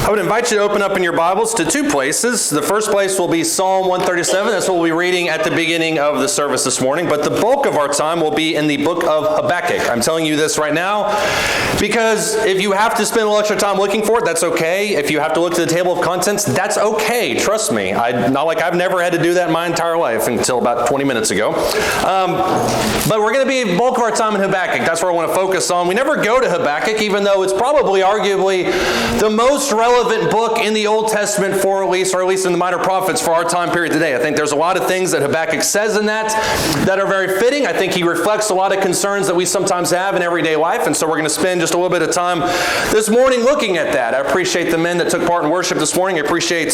I would invite you to open up in your Bibles to two places. The first place will be Psalm 137. That's what we'll be reading at the beginning of the service this morning. But the bulk of our time will be in the book of Habakkuk. I'm telling you this right now because if you have to spend a little extra time looking for it, that's okay. If you have to look to the table of contents, that's okay. Trust me. I've never had to do that in my entire life until about 20 minutes ago. But we're going to be the bulk of our time in Habakkuk. That's where I want to focus on. We never go to Habakkuk, even though it's probably arguably the most relevant book in the Old Testament or at least in the minor prophets for our time period today. I think there's a lot of things that Habakkuk says in that are very fitting. I think he reflects a lot of concerns that we sometimes have in everyday life, and so we're going to spend just a little bit of time this morning looking at that. I appreciate the men that took part in worship this morning. I appreciate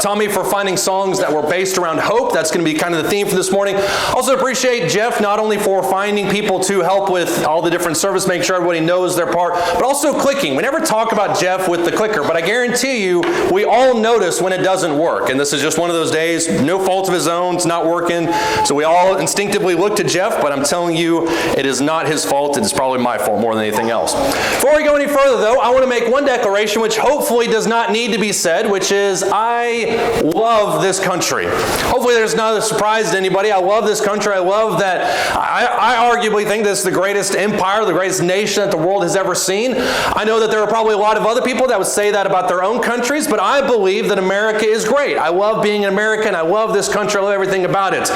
Tommy for finding songs that were based around hope. That's going to be kind of the theme for this morning. Also appreciate Jeff not only for finding people to help with all the different service, make sure everybody knows their part, but also clicking. We never talk about Jeff with the clicker, but I guarantee you we all notice when it doesn't work. And this is just one of those days, no fault of his own, it's not working. So we all instinctively look to Jeff, but I'm telling you, it is not his fault. It's probably my fault more than anything else. Before we go any further, though, I want to make one declaration which hopefully does not need to be said, which is I love this country. Hopefully there's not a surprise to anybody. I love this country. I love that. I arguably think this is the greatest empire, the greatest nation that the world has ever seen. I know that there are probably a lot of other people that would say that about their own countries, but I believe that America is great. I love being an American. I love this country. I love everything about it.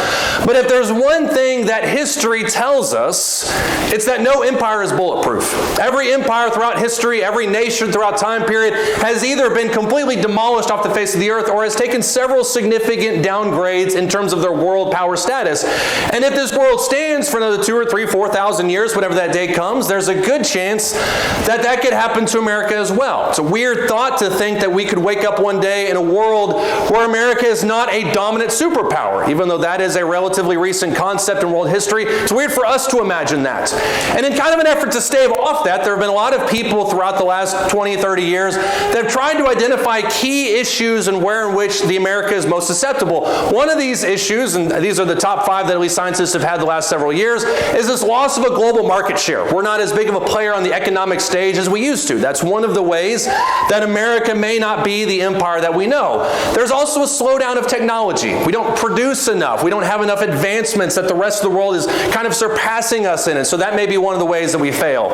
But if there's one thing that history tells us, it's that no empire is bulletproof. Every empire throughout history, every nation throughout time period has either been completely demolished off the face of the earth or has taken several significant downgrades in terms of their world power status. And if this world stands for another 2,000 or 3,000, 4,000 years, whenever that day comes, there's a good chance that that could happen to America as well. It's a weird thought to think that we could wake up one day in a world where America is not a dominant superpower, even though that is a relatively recent concept in world history. It's weird for us to imagine that. And in kind of an effort to stave off that, there have been a lot of people throughout the last 20, 30 years that have tried to identify key issues and where in which the America is most susceptible. One of these issues, and these are the top 5 that at least scientists have had the last several years, is this loss of a global market share. We're not as big of a player on the economic stage as we used to. That's one of the ways that America may not be the empire that we know. There's also a slowdown of technology. We don't produce enough. We don't have enough advancements that the rest of the world is kind of surpassing us in. And so that may be one of the ways that we fail,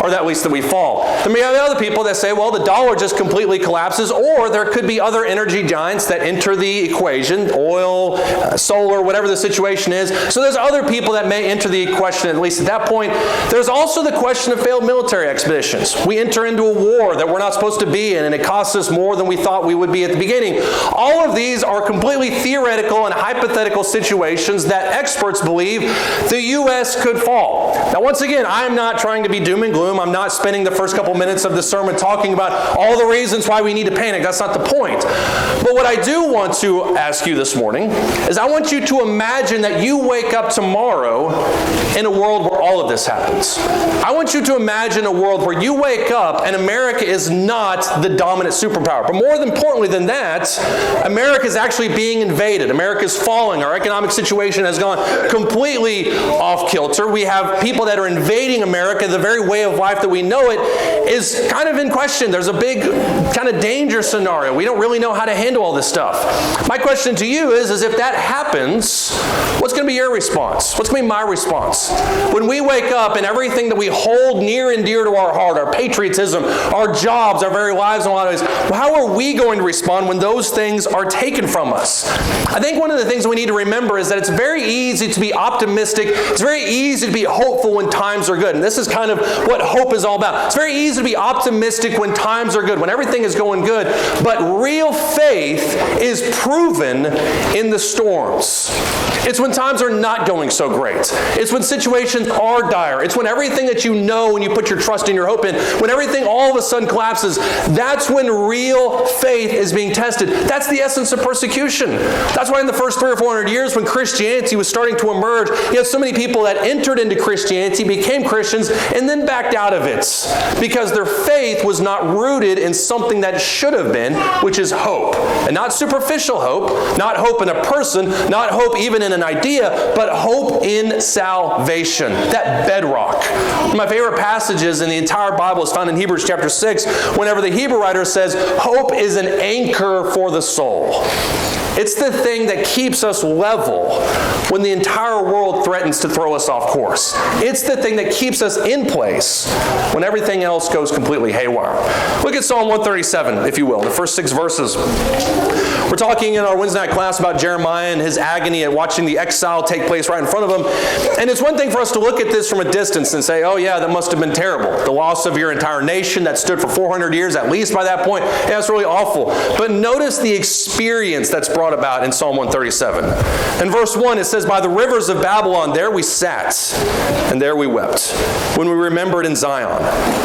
or at least that we fall. There may be other people that say, well, the dollar just completely collapses, or there could be other energy giants that enter the equation, oil, solar, whatever the situation is. So there's other people that may enter the question, at least at that point. There's also the question of failed military expeditions. We enter into a war that we're not supposed to be in, and it costs us more than we thought we would be at the beginning. All of these are completely theoretical and hypothetical situations that experts believe the U.S. could fall. Now, once again, I'm not trying to be doom and gloom. I'm not spending the first couple minutes of the sermon talking about all the reasons why we need to panic. That's not the point. But what I do want to ask you this morning is I want you to imagine that you wake up tomorrow in a world where all of this happens. I want you to imagine a world where you wake up and America is not the dominant superpower. But more importantly than that, America is actually being invaded. America is falling. Our economic situation has gone completely off kilter. We have people that are invading America. The very way of life that we know it is kind of in question. There's a big kind of danger scenario. We don't really know how to handle all this stuff. My question to you is if that happens, what's going to be your response? What's going to be my response? When we wake up and everything that we hold near and dear to our heart, our patriotism, our jobs, our very lives in a lot of ways, how are we going to respond when those things are taken from us? I think one of the things we need to remember is that it's very easy to be optimistic. It's very easy to be hopeful when times are good. And this is kind of what hope is all about. It's very easy to be optimistic when times are good, when everything is going good. But real faith is proven in the storms. It's when times are not going so great. It's when situations are dire. It's when everything that you know and you put your trust and your hope in, when everything all of a sudden collapses, that's when real faith is being tested. That's the essence of persecution. That's why in the first 300 or 400 years when Christianity was starting to emerge, you had so many people that entered into Christianity, became Christians, and then backed out of it because their faith was not rooted in something that should have been, which is hope. And not superficial hope, not hope in a person, not hope even in an idea, but hope in salvation. That bedrock. One of my favorite passages in the entire Bible is found in Hebrews chapter 6, whenever the Hebrew writer says, hope is an anchor for the soul. It's the thing that keeps us level when the entire world threatens to throw us off course. It's the thing that keeps us in place when everything else goes completely haywire. Look at Psalm 137, if you will, the first 6 verses. We're talking in our Wednesday night class about Jeremiah and his agony at watching the exile take place right in front of him. And it's one thing for us to look at this from a distance and say, oh yeah, that must have been terrible. The loss of your entire nation that stood for 400 years, at least by that point, yeah, it's really awful. But notice the experience that's brought about in Psalm 137. In verse 1, it says, by the rivers of Babylon, there we sat, and there we wept, when we remembered in Zion.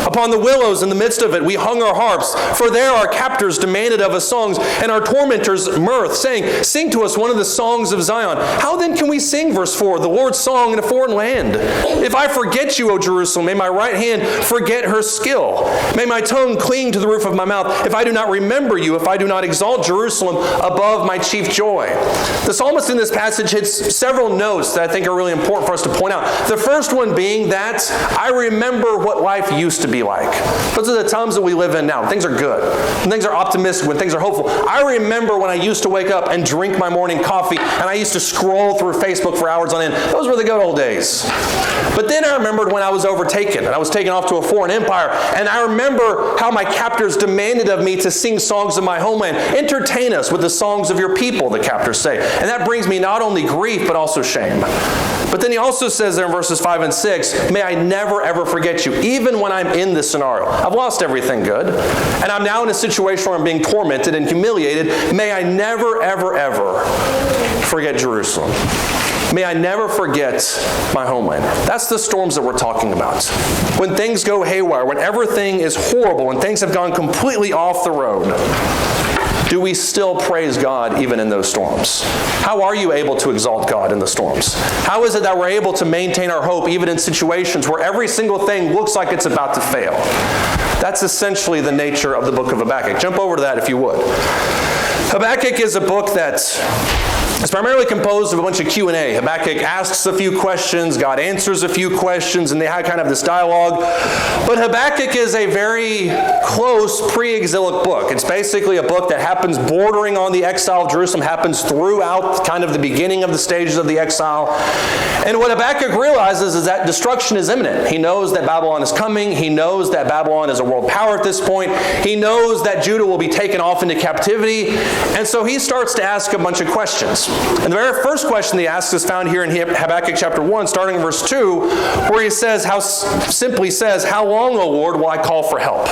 Upon the willows in the midst of it, we hung our harps, for there our captors demanded of us songs, and our tormentors mirth, saying, sing to us one of the songs of Zion. How then can we sing, verse 4, the Lord's song in a foreign land? If I forget you, O Jerusalem, may my right hand forget her skill. May my tongue cling to the roof of my mouth, if I do not remember you, if I do not exalt Jerusalem above my chief joy. The psalmist in this passage hits several notes that I think are really important for us to point out. The first one being that I remember what life used to be like. Those are the times that we live in now. Things are good. When things are optimistic, when things are hopeful. I remember when I used to wake up and drink my morning coffee and I used to scroll through Facebook for hours on end. Those were the good old days. But then I remembered when I was overtaken and I was taken off to a foreign empire, and I remember how my captors demanded of me to sing songs of my homeland. Entertain us with the songs of your people, the captors say. And that brings me not only grief, but also shame. But then he also says there in verses 5 and 6, may I never ever forget you, even when I'm in this scenario. I've lost everything good, and I'm now in a situation where I'm being tormented and humiliated. May I never ever ever forget Jerusalem. May I never forget my homeland. That's the storms that we're talking about. When things go haywire, when everything is horrible, when things have gone completely off the road, do we still praise God even in those storms? How are you able to exalt God in the storms? How is it that we're able to maintain our hope even in situations where every single thing looks like it's about to fail? That's essentially the nature of the book of Habakkuk. Jump over to that if you would. Habakkuk is a book that it's primarily composed of a bunch of Q&A. Habakkuk asks a few questions, God answers a few questions, and they have kind of this dialogue. But Habakkuk is a very close pre-exilic book. It's basically a book that happens bordering on the exile of Jerusalem, happens throughout kind of the beginning of the stages of the exile. And what Habakkuk realizes is that destruction is imminent. He knows that Babylon is coming. He knows that Babylon is a world power at this point. He knows that Judah will be taken off into captivity. And so he starts to ask a bunch of questions. And the very first question he asks is found here in Habakkuk chapter 1, starting in verse 2, where he says, how long, O Lord, will I call for help?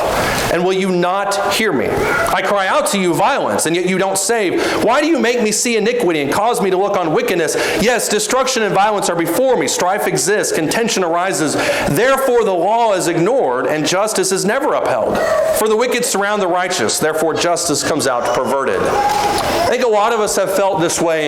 And will you not hear me? I cry out to you violence, and yet you don't save. Why do you make me see iniquity and cause me to look on wickedness? Yes, destruction and violence are before me. Strife exists, contention arises. Therefore the law is ignored, and justice is never upheld. For the wicked surround the righteous. Therefore justice comes out perverted. I think a lot of us have felt this way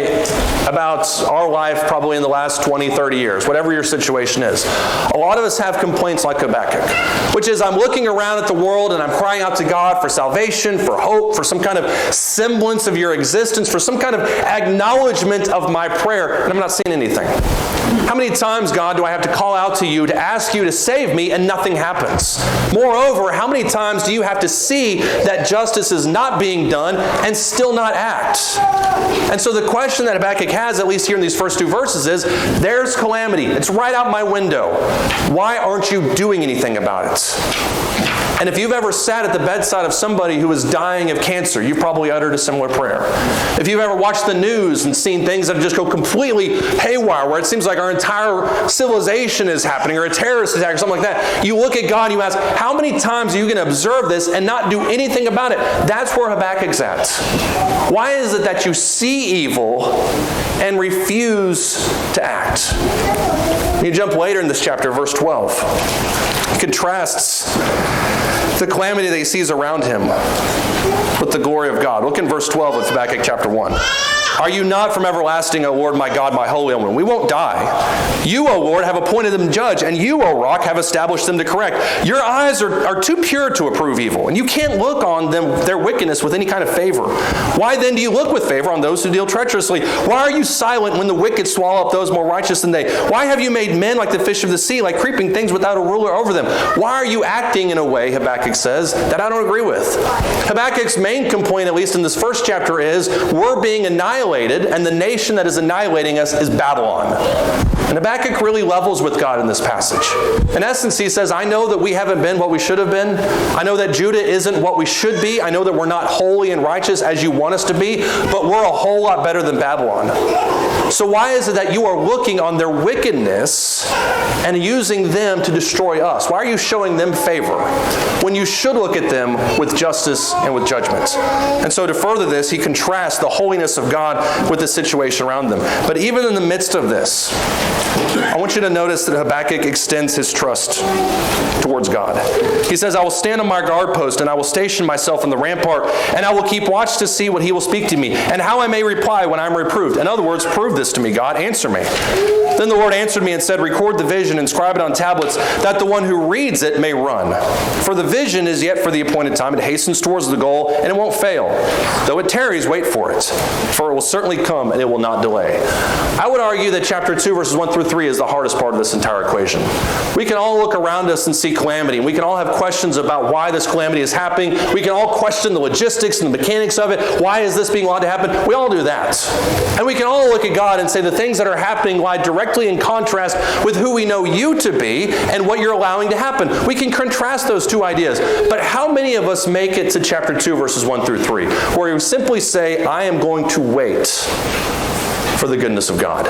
about our life probably in the last 20, 30 years, whatever your situation is. A lot of us have complaints like Habakkuk, which is I'm looking around at the world and I'm crying out to God for salvation, for hope, for some kind of semblance of your existence, for some kind of acknowledgement of my prayer, and I'm not seeing anything. How many times, God, do I have to call out to you to ask you to save me and nothing happens? Moreover, how many times do you have to see that justice is not being done and still not act? And so the question that Habakkuk has, at least here in these first 2 verses, is there's calamity. It's right out my window. Why aren't you doing anything about it? And if you've ever sat at the bedside of somebody who is dying of cancer, you've probably uttered a similar prayer. If you've ever watched the news and seen things that just go completely haywire, where it seems like our entire civilization is happening, or a terrorist attack, or something like that, you look at God and you ask, how many times are you going to observe this and not do anything about it? That's where Habakkuk's at. Why is it that you see evil and refuse to act? You jump later in this chapter, verse 12. It contrasts the calamity that he sees around him with the glory of God. Look in verse 12 of Habakkuk chapter 1. Are you not from everlasting, O Lord, my God, my Holy One? We won't die. You, O Lord, have appointed them judge, and you, O Rock, have established them to correct. Your eyes are too pure to approve evil, and you can't look on them their wickedness with any kind of favor. Why then do you look with favor on those who deal treacherously? Why are you silent when the wicked swallow up those more righteous than they? Why have you made men like the fish of the sea, like creeping things without a ruler over them? Why are you acting in a way, Habakkuk says, that I don't agree with? Habakkuk's main complaint, at least in this first chapter, is we're being annihilated, and the nation that is annihilating us is Babylon. And Habakkuk really levels with God in this passage. In essence, he says, I know that we haven't been what we should have been. I know that Judah isn't what we should be. I know that we're not holy and righteous as you want us to be, but we're a whole lot better than Babylon. So why is it that you are looking on their wickedness and using them to destroy us? Why are you showing them favor when you should look at them with justice and with judgment? And so to further this, he contrasts the holiness of God with the situation around them. But even in the midst of this, I want you to notice that Habakkuk extends his trust towards God. He says, I will stand on my guard post, and I will station myself on the rampart, and I will keep watch to see what he will speak to me, and how I may reply when I am reproved. In other words, prove this to me, God. Answer me. Then the Lord answered me and said, record the vision, inscribe it on tablets, that the one who reads it may run. For the vision is yet for the appointed time. It hastens towards the goal, and it won't fail. Though it tarries, wait for it. For it will certainly come, and it will not delay. I would argue that chapter 2, verses 1 through 3 is the hardest part of this entire equation. We can all look around us and see calamity. We can all have questions about why this calamity is happening. We can all question the logistics and the mechanics of it. Why is this being allowed to happen? We all do that. And we can all look at God and say the things that are happening lie directly in contrast with who we know you to be and what you're allowing to happen. We can contrast those two ideas. But how many of us make it to chapter 2, verses 1 through 3, where you simply say, I am going to wait for the goodness of God.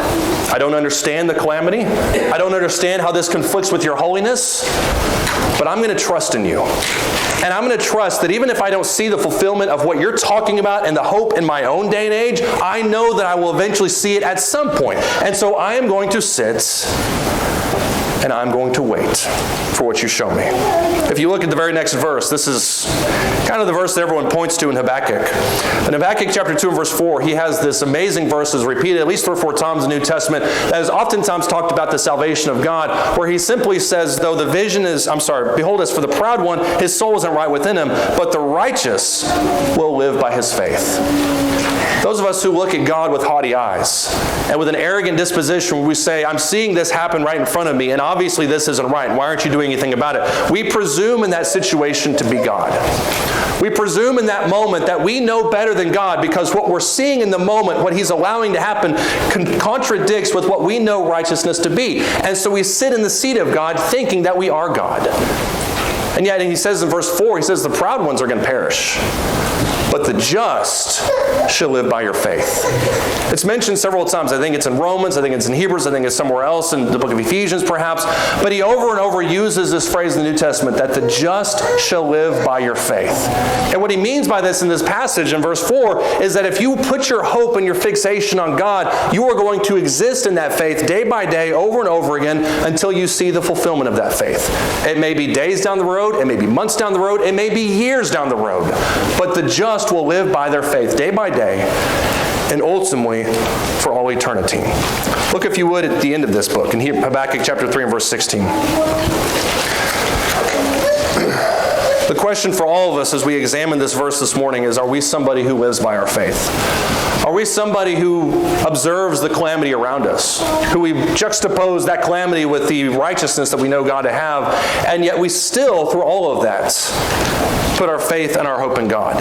I don't understand the calamity. I don't understand how this conflicts with your holiness, but I'm going to trust in you. And I'm going to trust that even if I don't see the fulfillment of what you're talking about and the hope in my own day and age, I know that I will eventually see it at some point. And so I am going to sit and I'm going to wait for what you show me. If you look at the very next verse, this is kind of the verse that everyone points to in Habakkuk. In Habakkuk chapter 2 and verse 4, he has this amazing verse that's repeated at least 3 or 4 times in the New Testament that is oftentimes talked about the salvation of God, where he simply says, though the vision is, behold, as for the proud one, his soul isn't right within him, but the righteous will live by his faith. Those of us who look at God with haughty eyes and with an arrogant disposition, where we say, I'm seeing this happen right in front of me, and obviously this isn't right. Why aren't you doing anything about it? We presume in that situation to be God. We presume in that moment that we know better than God because what we're seeing in the moment, what he's allowing to happen, contradicts with what we know righteousness to be. And so we sit in the seat of God thinking that we are God. And yet he says in verse 4, he says the proud ones are going to perish, but the just shall live by your faith. It's mentioned several times. I think it's in Romans, I think it's in Hebrews, I think it's somewhere else in the book of Ephesians perhaps. But he over and over uses this phrase in the New Testament, that the just shall live by your faith. And what he means by this in this passage in verse 4 is that if you put your hope and your fixation on God, you are going to exist in that faith day by day, over and over again, until you see the fulfillment of that faith. It may be days down the road, it may be months down the road, it may be years down the road. But the just will live by their faith day by day and ultimately for all eternity. Look, if you would, at the end of this book in Habakkuk chapter 3 and verse 16. The question for all of us as we examine this verse this morning is, are we somebody who lives by our faith? Are we somebody who observes the calamity around us? Who we juxtapose that calamity with the righteousness that we know God to have, and yet we still, through all of that, put our faith and our hope in God?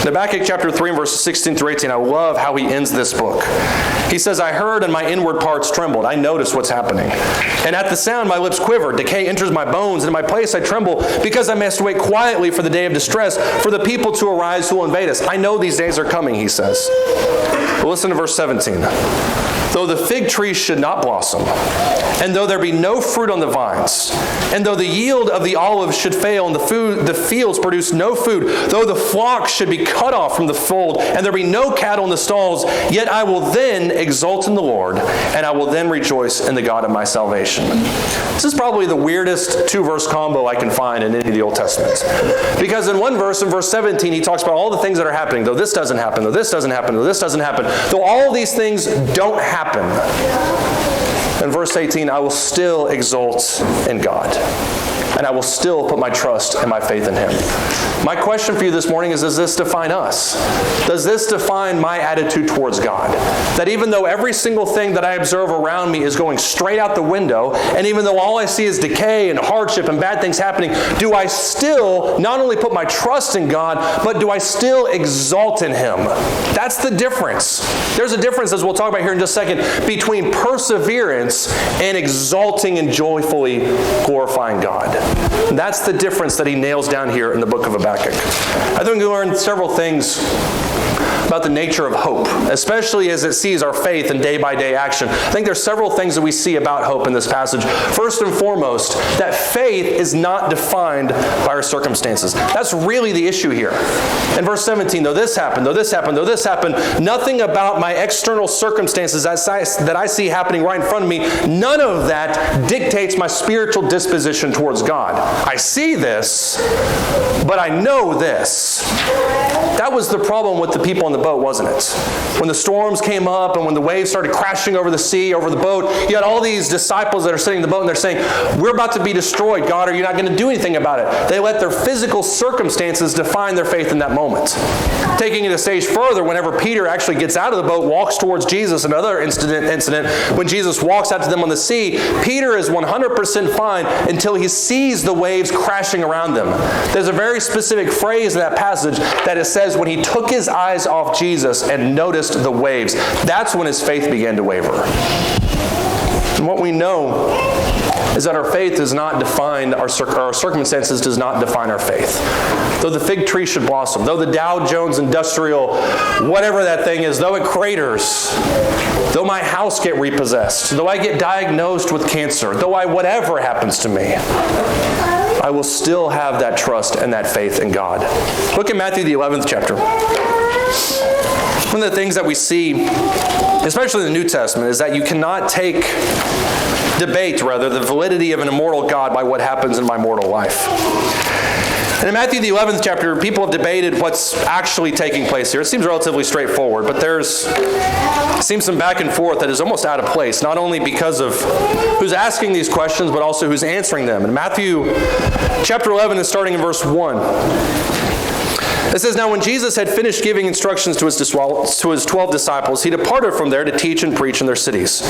In Habakkuk chapter 3 and verses 16 through 18, I love how he ends this book. He says, I heard and my inward parts trembled. I noticed what's happening. And at the sound my lips quiver. Decay enters my bones, and in my place I tremble, because I must wait quietly for the day of distress, for the people to arise who will invade us. I know these days are coming, he says. But listen to verse 17. though the fig tree should not blossom, and though there be no fruit on the vines, and though the yield of the olive should fail, and the fields produce no food, though the flock should be cut off from the fold, and there be no cattle in the stalls, yet I will then exult in the Lord, and I will then rejoice in the God of my salvation. This is probably the weirdest two-verse combo I can find in any of the Old Testament. Because in one verse, in verse 17, he talks about all the things that are happening, though this doesn't happen, though this doesn't happen, though this doesn't happen, though all these things don't happen. In verse 18, I will still exult in God, and I will still put my trust and my faith in Him. My question for you this morning is, does this define us? Does this define my attitude towards God? That even though every single thing that I observe around me is going straight out the window, and even though all I see is decay and hardship and bad things happening, do I still not only put my trust in God, but do I still exalt in Him? That's the difference. There's a difference, as we'll talk about here in just a second, between perseverance and exalting and joyfully glorifying God. And that's the difference that he nails down here in the book of Habakkuk. I think we learn several things about the nature of hope, especially as it sees our faith in day-by-day action. I think there's several things that we see about hope in this passage. First and foremost, that faith is not defined by our circumstances. That's really the issue here. In verse 17, though this happened, though this happened, though this happened, nothing about my external circumstances that I see happening right in front of me, none of that dictates my spiritual disposition towards God. I see this, but I know this. That was the problem with the people on the boat, wasn't it? When the storms came up and when the waves started crashing over the sea, over the boat, you had all these disciples that are sitting in the boat and they're saying, we're about to be destroyed. God, are you not going to do anything about it? They let their physical circumstances define their faith in that moment. Taking it a stage further, whenever Peter actually gets out of the boat, walks towards Jesus, another incident, when Jesus walks out to them on the sea, Peter is 100% fine until he sees the waves crashing around them. There's a very specific phrase in that passage that it says when he took his eyes off Jesus and noticed the waves, that's when his faith began to waver. And what we know is that our faith does not define, our circumstances does not define our faith. Though the fig tree should blossom, though the Dow Jones Industrial, whatever that thing is, though it craters, though my house get repossessed, though I get diagnosed with cancer, though whatever happens to me, I will still have that trust and that faith in God. Look at Matthew the 11th chapter. One of the things that we see, especially in the New Testament, is that you cannot debate the validity of an immortal God by what happens in my mortal life. And in Matthew the 11th chapter, people have debated what's actually taking place here. It seems relatively straightforward, but seems some back and forth that is almost out of place, not only because of who's asking these questions, but also who's answering them. And Matthew chapter 11 is starting in verse 1. It says, now when Jesus had finished giving instructions to his 12 disciples, he departed from there to teach and preach in their cities.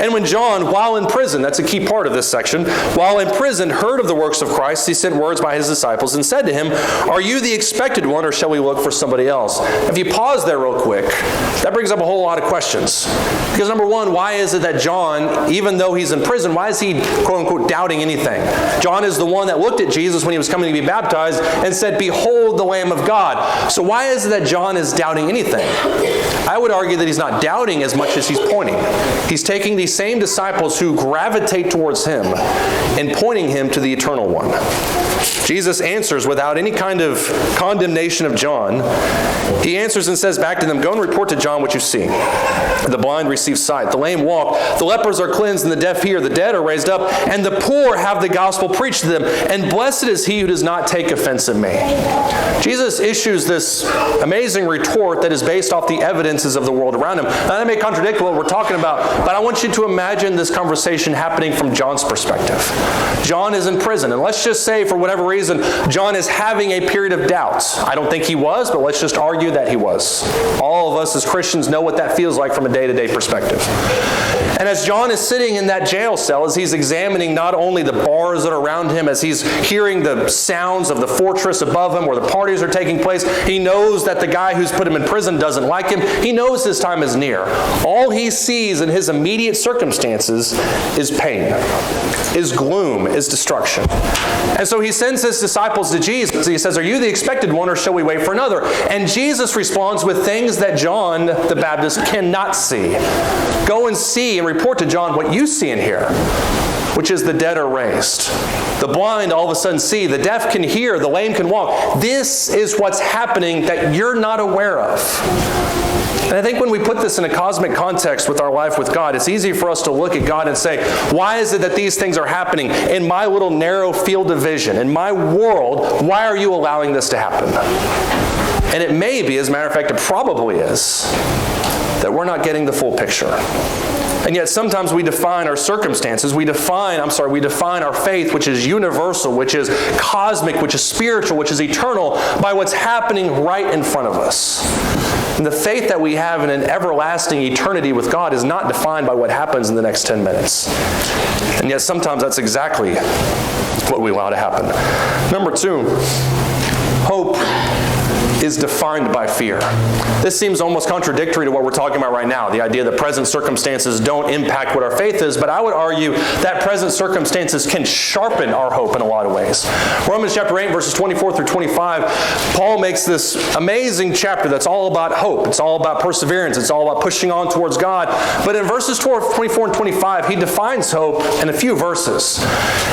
And when John, while in prison, that's a key part of this section, while in prison heard of the works of Christ, he sent words by his disciples and said to him, are you the expected one, or shall we look for somebody else? If you pause there real quick, that brings up a whole lot of questions. Because number one, why is it that John, even though he's in prison, why is he, quote unquote, doubting anything? John is the one that looked at Jesus when he was coming to be baptized and said, behold the Lamb of God. So why is it that John is doubting anything? I would argue that he's not doubting as much as he's pointing. He's taking these same disciples who gravitate towards him and pointing him to the eternal one. Jesus answers without any kind of condemnation of John. He answers and says back to them, go and report to John what you see. The blind receive sight, the lame walk, the lepers are cleansed, and the deaf hear, the dead are raised up, and the poor have the gospel preached to them. And blessed is he who does not take offense in me. Jesus issues this amazing retort that is based off the evidences of the world around him. Now that may contradict what we're talking about, but I want you to imagine this conversation happening from John's perspective. John is in prison, and let's just say for whatever reason, John is having a period of doubt. I don't think he was, but let's just argue that he was. All of us as Christians know what that feels like from a day-to-day perspective. And as John is sitting in that jail cell, as he's examining not only the bars that are around him, as he's hearing the sounds of the fortress above him where the parties are taking place, he knows that the guy who's put him in prison doesn't like him. He knows his time is near. All he sees in his immediate circumstances is pain, is gloom, is destruction. And so he sends his disciples to Jesus. He says, "Are you the expected one, or shall we wait for another?" And Jesus responds with things that John the Baptist cannot see. "Go and see and report to John what you see and hear, which is the dead are raised. The blind all of a sudden see, the deaf can hear, the lame can walk." This is what's happening that you're not aware of. And I think when we put this in a cosmic context with our life with God, it's easy for us to look at God and say, why is it that these things are happening in my little narrow field of vision, in my world? Why are you allowing this to happen? And it may be, as a matter of fact, it probably is, that we're not getting the full picture. And yet sometimes we define our circumstances, we define our faith, which is universal, which is cosmic, which is spiritual, which is eternal, by what's happening right in front of us. And the faith that we have in an everlasting eternity with God is not defined by what happens in the next 10 minutes. And yet sometimes that's exactly what we allow to happen. Number 2, hope is defined by fear. This seems almost contradictory to what we're talking about right now, the idea that present circumstances don't impact what our faith is, but I would argue that present circumstances can sharpen our hope in a lot of ways. Romans chapter 8, verses 24 through 25, Paul makes this amazing chapter that's all about hope. It's all about perseverance. It's all about pushing on towards God. But in verses 24 and 25, he defines hope in a few verses.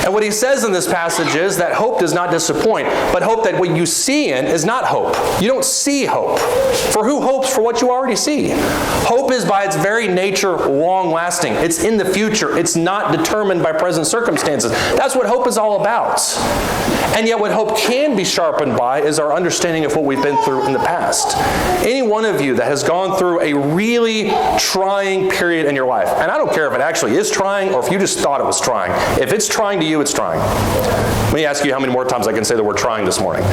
And what he says in this passage is that hope does not disappoint, but hope that what you see in is not hope. You don't see hope. For who hopes for what you already see? Hope is by its very nature long-lasting. It's in the future. It's not determined by present circumstances. That's what hope is all about. And yet what hope can be sharpened by is our understanding of what we've been through in the past. Any one of you that has gone through a really trying period in your life, and I don't care if it actually is trying or if you just thought it was trying. If it's trying to you, it's trying. Let me ask you how many more times I can say the word trying this morning.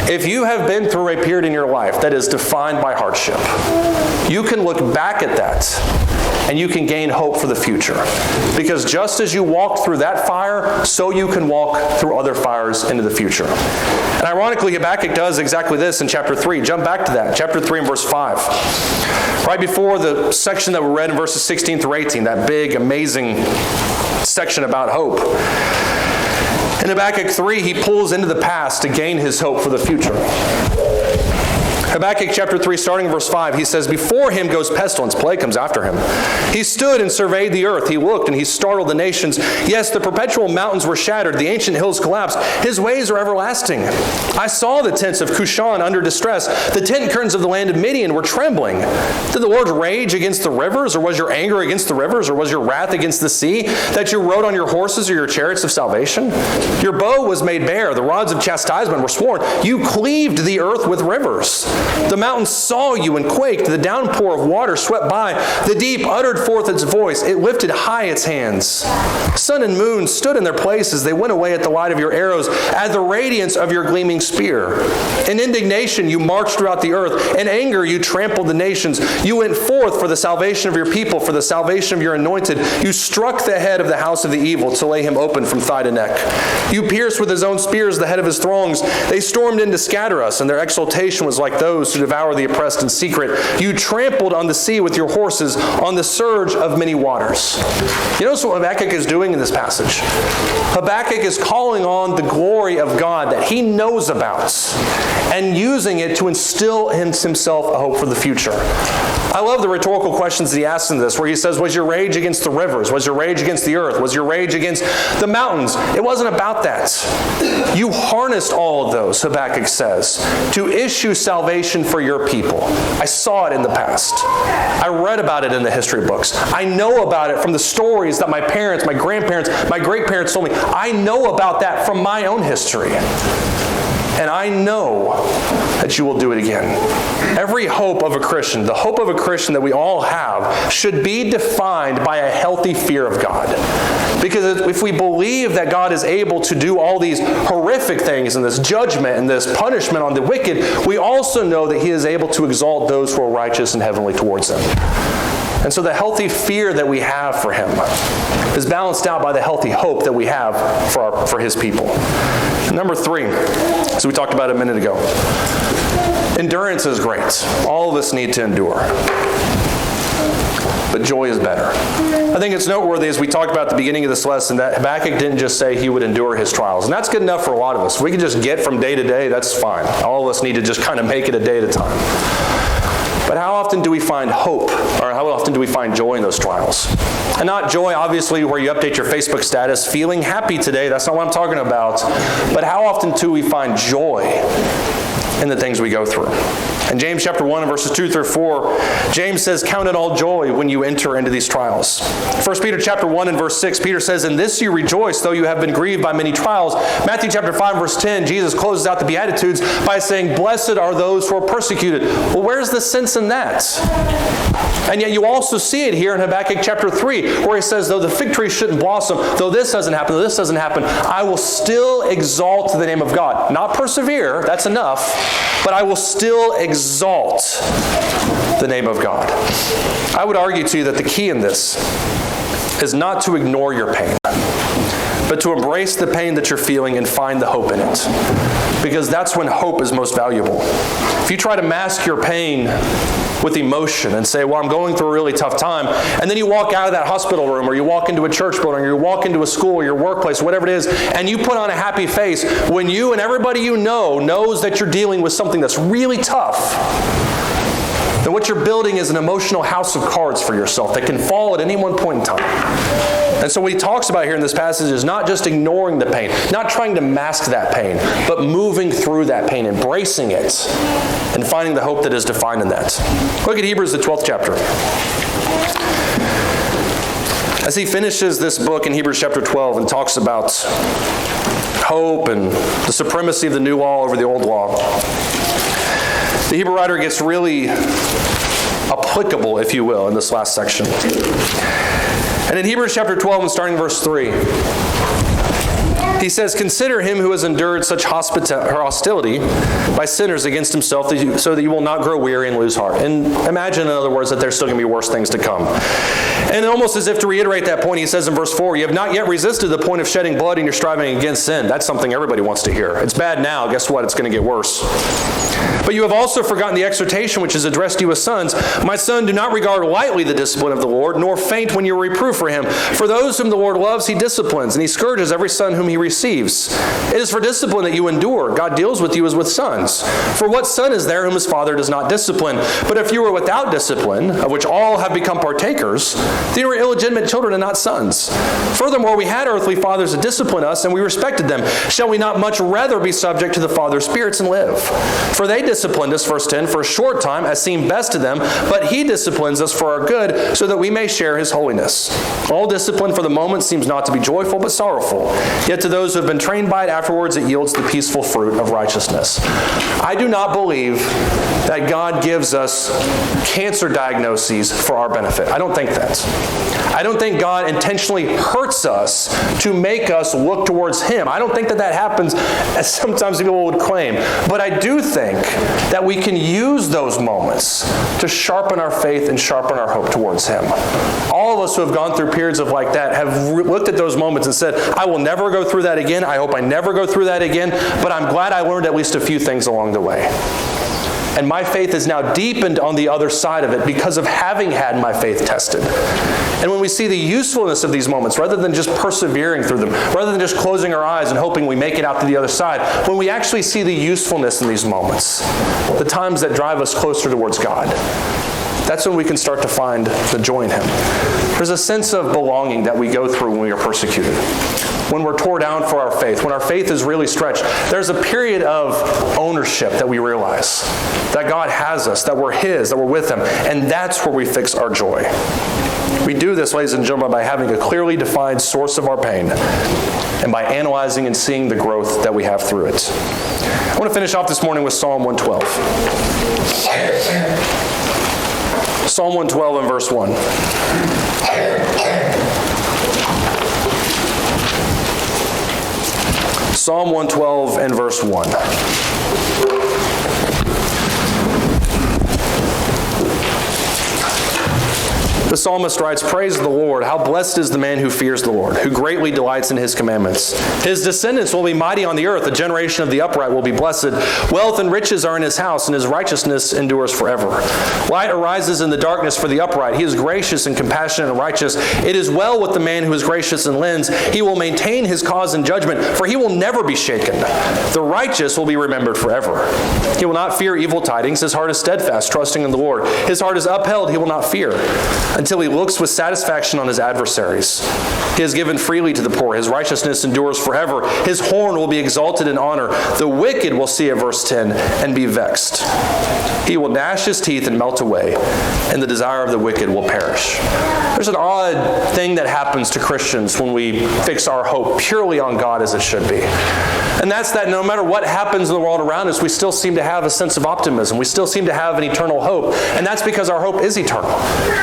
If you have been through a period in your life that is defined by hardship, you can look back at that and you can gain hope for the future. Because just as you walked through that fire, so you can walk through other fires into the future. And ironically, Habakkuk does exactly this in chapter 3. Jump back to that, chapter 3 and verse 5. Right before the section that we read in verses 16 through 18, that big, amazing section about hope. In Habakkuk 3, he pulls into the past to gain his hope for the future. Habakkuk chapter 3, starting in verse 5, he says, "Before him goes pestilence, plague comes after him. He stood and surveyed the earth. He looked and he startled the nations. Yes, the perpetual mountains were shattered. The ancient hills collapsed. His ways are everlasting. I saw the tents of Cushan under distress. The tent curtains of the land of Midian were trembling. Did the Lord rage against the rivers, or was your anger against the rivers, or was your wrath against the sea, that you rode on your horses or your chariots of salvation? Your bow was made bare. The rods of chastisement were sworn. You cleaved the earth with rivers. The mountains saw you and quaked. The downpour of water swept by. The deep uttered forth its voice. It lifted high its hands. Sun and moon stood in their places. They went away at the light of your arrows, at the radiance of your gleaming spear. In indignation you marched throughout the earth. In anger you trampled the nations. You went forth for the salvation of your people, for the salvation of your anointed. You struck the head of the house of the evil to lay him open from thigh to neck. You pierced with his own spears the head of his throngs. They stormed in to scatter us, and their exultation was like those who devour the oppressed in secret. You trampled on the sea with your horses, on the surge of many waters." You notice what Habakkuk is doing in this passage? Habakkuk is calling on the glory of God that he knows about and using it to instill in himself a hope for the future. I love the rhetorical questions that he asks in this, where he says, was your rage against the rivers? Was your rage against the earth? Was your rage against the mountains? It wasn't about that. You harnessed all of those, Habakkuk says, to issue salvation for your people. I saw it in the past. I read about it in the history books. I know about it from the stories that my parents, my grandparents, my great-parents told me. I know about that from my own history. And I know that you will do it again. Every hope of a Christian, the hope of a Christian that we all have, should be defined by a healthy fear of God. Because if we believe that God is able to do all these horrific things and this judgment and this punishment on the wicked, we also know that he is able to exalt those who are righteous and heavenly towards him. And so the healthy fear that we have for him is balanced out by the healthy hope that we have for his people. Number 3, so we talked about it a minute ago. Endurance is great. All of us need to endure. but joy is better. I think it's noteworthy, as we talked about at the beginning of this lesson, that Habakkuk didn't just say he would endure his trials. And that's good enough for a lot of us. If we can just get from day to day, that's fine. All of us need to just kind of make it a day at a time. But how often do we find hope, or how often do we find joy in those trials? And not joy, obviously, where you update your Facebook status, feeling happy today. That's not what I'm talking about. But how often do we find joy in the things we go through? In James chapter 1 and verses 2 through 4, James says, count it all joy when you enter into these trials. 1 Peter chapter 1 and verse 6, Peter says, in this you rejoice, though you have been grieved by many trials. Matthew chapter 5 verse 10, Jesus closes out the Beatitudes by saying, blessed are those who are persecuted. Well, where's the sense in that? And yet you also see it here in Habakkuk chapter 3, where he says, though the fig tree shouldn't blossom, though this doesn't happen, I will still exalt the name of God. Not persevere, that's enough, but I will still exalt the name of God. I would argue to you that the key in this is not to ignore your pain, but to embrace the pain that you're feeling and find the hope in it. Because that's when hope is most valuable. If you try to mask your pain with emotion and say, well, I'm going through a really tough time, and then you walk out of that hospital room, or you walk into a church building, or you walk into a school, or your workplace, whatever it is, and you put on a happy face when you and everybody you know knows that you're dealing with something that's really tough, then what you're building is an emotional house of cards for yourself that can fall at any one point in time. And so what he talks about here in this passage is not just ignoring the pain, not trying to mask that pain, but moving through that pain, embracing it, and finding the hope that is defined in that. Look at Hebrews, the 12th chapter. As he finishes this book in Hebrews chapter 12 and talks about hope and the supremacy of the new law over the old law, the Hebrew writer gets really applicable, if you will, in this last section. And in Hebrews chapter 12 and starting verse 3, he says, consider him who has endured such hostility by sinners against himself, so that you will not grow weary and lose heart. And imagine, in other words, that there's still going to be worse things to come. And almost as if to reiterate that point, he says in verse 4, you have not yet resisted the point of shedding blood in your striving against sin. That's something everybody wants to hear. It's bad now. Guess what? It's going to get worse. But you have also forgotten the exhortation which is addressed to you as sons. My son, do not regard lightly the discipline of the Lord, nor faint when you are reproved for him. For those whom the Lord loves, he disciplines, and he scourges every son whom he receives. It is for discipline that you endure. God deals with you as with sons. For what son is there whom his father does not discipline? But if you were without discipline, of which all have become partakers, then you were illegitimate children and not sons. Furthermore, we had earthly fathers that disciplined us, and we respected them. Shall we not much rather be subject to the Father's spirits and live? For they disciplined us, verse 10, for a short time, as seemed best to them, but he disciplines us for our good, so that we may share his holiness. All discipline for the moment seems not to be joyful, but sorrowful. Yet to those who have been trained by it, afterwards it yields the peaceful fruit of righteousness. I do not believe that God gives us cancer diagnoses for our benefit. I don't think that. I don't think God intentionally hurts us to make us look towards him. I don't think that happens, as sometimes people would claim. But I do think that we can use those moments to sharpen our faith and sharpen our hope towards him. All of us who have gone through periods of like that have looked at those moments and said, I will never go through that again. I hope I never go through that again. But I'm glad I learned at least a few things along the way. And my faith is now deepened on the other side of it because of having had my faith tested. And when we see the usefulness of these moments, rather than just persevering through them, rather than just closing our eyes and hoping we make it out to the other side, when we actually see the usefulness in these moments, the times that drive us closer towards God, that's when we can start to find the joy in him. There's a sense of belonging that we go through when we are persecuted. When we're tore down for our faith, when our faith is really stretched, there's a period of ownership that we realize that God has us, that we're his, that we're with him, and that's where we fix our joy. We do this, ladies and gentlemen, by having a clearly defined source of our pain and by analyzing and seeing the growth that we have through it. I want to finish off this morning with Psalm 112. Psalm 112 and verse 1. Psalm 112 and verse 1. The psalmist writes, "Praise the Lord. How blessed is the man who fears the Lord, who greatly delights in his commandments. His descendants will be mighty on the earth. The generation of the upright will be blessed. Wealth and riches are in his house, and his righteousness endures forever. Light arises in the darkness for the upright. He is gracious and compassionate and righteous. It is well with the man who is gracious and lends. He will maintain his cause in judgment, for he will never be shaken. The righteous will be remembered forever. He will not fear evil tidings. His heart is steadfast, trusting in the Lord. His heart is upheld. He will not fear, until he looks with satisfaction on his adversaries. He has given freely to the poor. His righteousness endures forever. His horn will be exalted in honor. The wicked will see it," verse 10, "and be vexed. He will gnash his teeth and melt away, and the desire of the wicked will perish." There's an odd thing that happens to Christians when we fix our hope purely on God, as it should be. And that's that no matter what happens in the world around us, we still seem to have a sense of optimism. We still seem to have an eternal hope. And that's because our hope is eternal.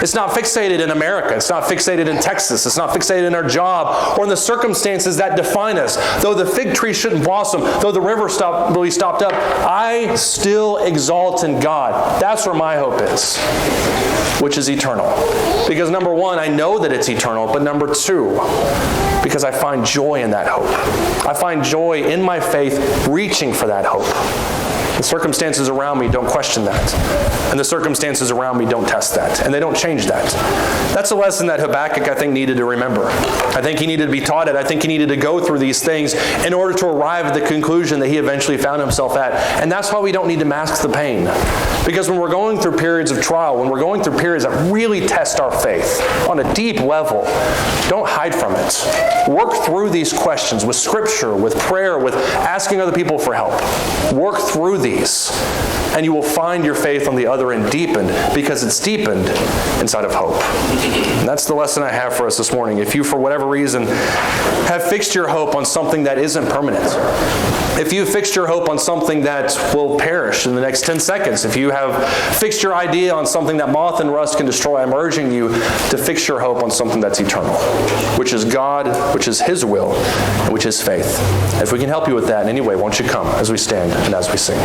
It's not fixated in America. It's not fixated in Texas. It's not fixated in our job or in the circumstances that define us. Though the fig tree shouldn't blossom, though the river really stopped up, I still exalt in God. That's where my hope is, which is eternal. Because number one, I know that it's eternal, but number two, because I find joy in that hope. I find joy in my faith reaching for that hope. The circumstances around me don't question that. And the circumstances around me don't test that. And they don't change that. That's a lesson that Habakkuk, I think, needed to remember. I think he needed to be taught it. I think he needed to go through these things in order to arrive at the conclusion that he eventually found himself at. And that's why we don't need to mask the pain. Because when we're going through periods of trial, when we're going through periods that really test our faith on a deep level, don't hide from it. Work through these questions with Scripture, with prayer, with asking other people for help. Work through these, and you will find your faith on the other end deepened, because it's deepened inside of hope. And that's the lesson I have for us this morning. If you, for whatever reason, have fixed your hope on something that isn't permanent, if you've fixed your hope on something that will perish in the next 10 seconds, if you have fixed your idea on something that moth and rust can destroy, I'm urging you to fix your hope on something that's eternal, which is God, which is His will, and which is faith. If we can help you with that in any way, won't you come as we stand and as we sing.